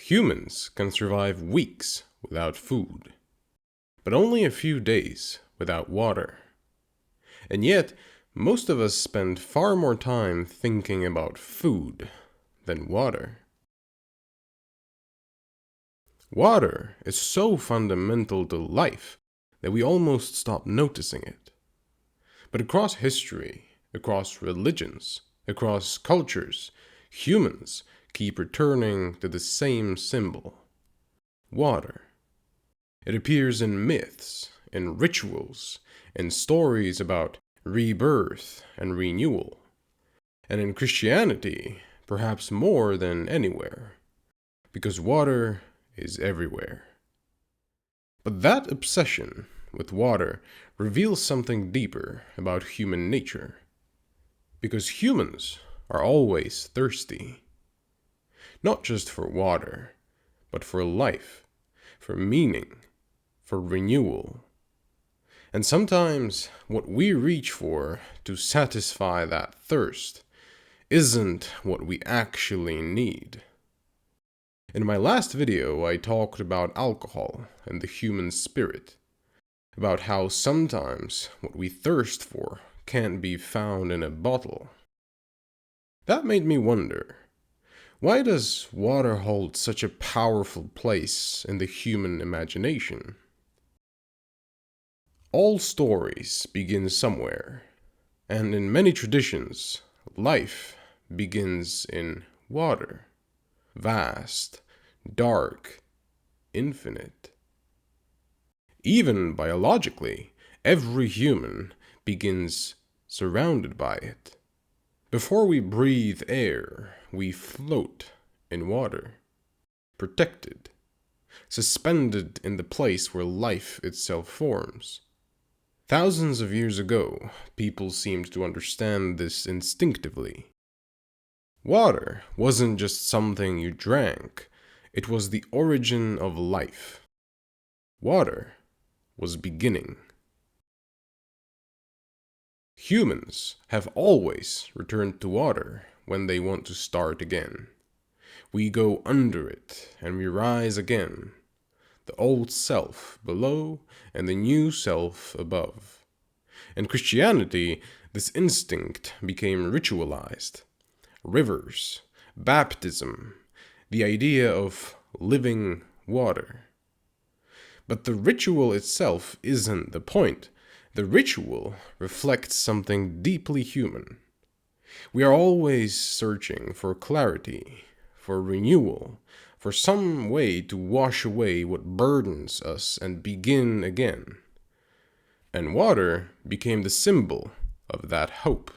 Humans can survive weeks without food, but only a few days without water. And yet, most of us spend far more time thinking about food than water. Water is so fundamental to life that we almost stop noticing it. But across history, across religions, across cultures, humans keep returning to the same symbol: water. It appears in myths, in rituals, in stories about rebirth and renewal. And in Christianity, perhaps more than anywhere, because water is everywhere. But that obsession with water reveals something deeper about human nature. Because humans are always thirsty. Not just for water, but for life, for meaning, for renewal. And sometimes what we reach for to satisfy that thirst isn't what we actually need. In my last video, I talked about alcohol and the human spirit, about how sometimes what we thirst for can't be found in a bottle. That made me wonder, why does water hold such a powerful place in the human imagination? All stories begin somewhere, and in many traditions, life begins in water. Vast, dark, infinite. Even biologically, every human begins surrounded by it. Before we breathe air, we float in water, protected, suspended in the place where life itself forms. Thousands of years ago, people seemed to understand this instinctively. Water wasn't just something you drank, it was the origin of life. Water was beginning. Humans have always returned to water when they want to start again. We go under it and we rise again, the old self below and the new self above. In Christianity, this instinct became ritualized. Rivers, baptism, the idea of living water. But the ritual itself isn't the point. The ritual reflects something deeply human. We are always searching for clarity, for renewal, for some way to wash away what burdens us and begin again. And water became the symbol of that hope.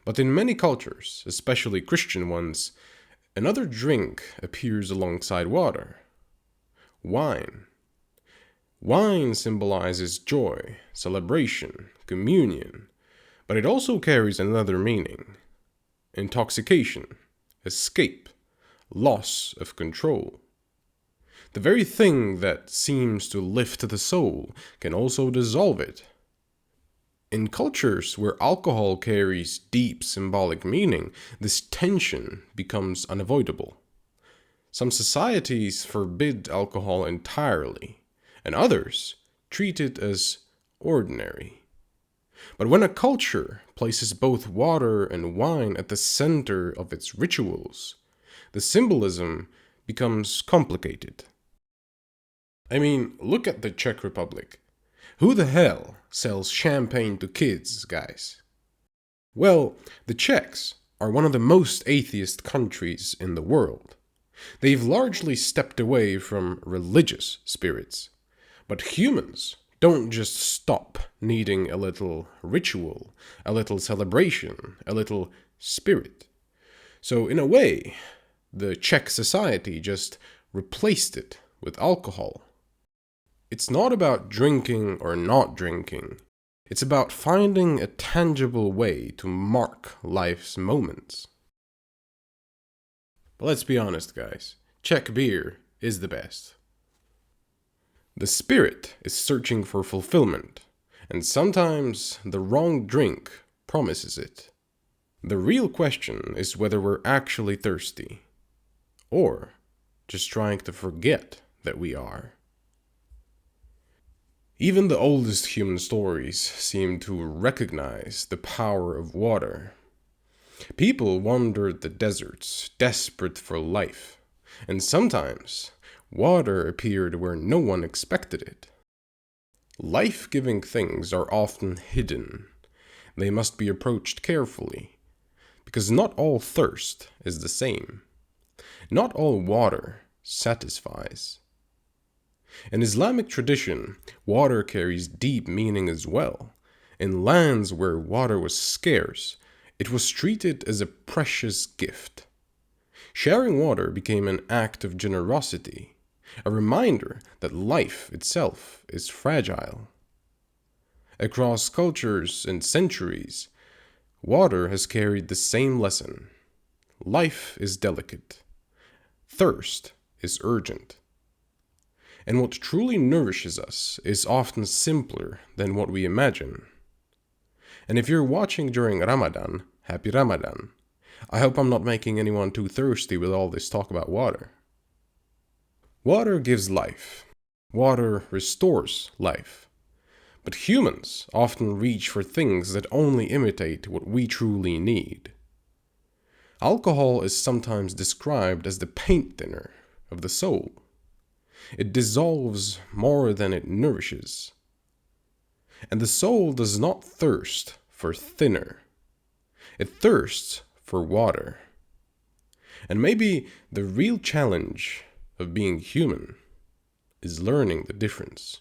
But in many cultures, especially Christian ones, another drink appears alongside water: wine. Wine symbolizes joy, celebration, communion, but it also carries another meaning: intoxication, escape, loss of control. The very thing that seems to lift the soul can also dissolve it. In cultures where alcohol carries deep symbolic meaning, this tension becomes unavoidable. Some societies forbid alcohol entirely, and others treat it as ordinary. But when a culture places both water and wine at the center of its rituals, the symbolism becomes complicated. I mean, look at the Czech Republic. Who the hell sells champagne to kids, guys? Well, the Czechs are one of the most atheist countries in the world. They've largely stepped away from religious spirits. But humans don't just stop needing a little ritual, a little celebration, a little spirit. So in a way, the Czech society just replaced it with alcohol. It's not about drinking or not drinking. It's about finding a tangible way to mark life's moments. But let's be honest, guys. Czech beer is the best. The spirit is searching for fulfillment, and sometimes the wrong drink promises it. The real question is whether we're actually thirsty, or just trying to forget that we are. Even the oldest human stories seem to recognize the power of water. People wandered the deserts, desperate for life, and sometimes water appeared where no one expected it. Life-giving things are often hidden. They must be approached carefully, because not all thirst is the same. Not all water satisfies. In Islamic tradition, water carries deep meaning as well. In lands where water was scarce, it was treated as a precious gift. Sharing water became an act of generosity, a reminder that life itself is fragile. Across cultures and centuries, water has carried the same lesson. Life is delicate. Thirst is urgent. And what truly nourishes us is often simpler than what we imagine. And if you're watching during Ramadan, happy Ramadan. I hope I'm not making anyone too thirsty with all this talk about water. Water gives life. Water restores life. But humans often reach for things that only imitate what we truly need. Alcohol is sometimes described as the paint thinner of the soul. It dissolves more than it nourishes. And the soul does not thirst for thinner. It thirsts for water. And maybe the real challenge of being human is learning the difference.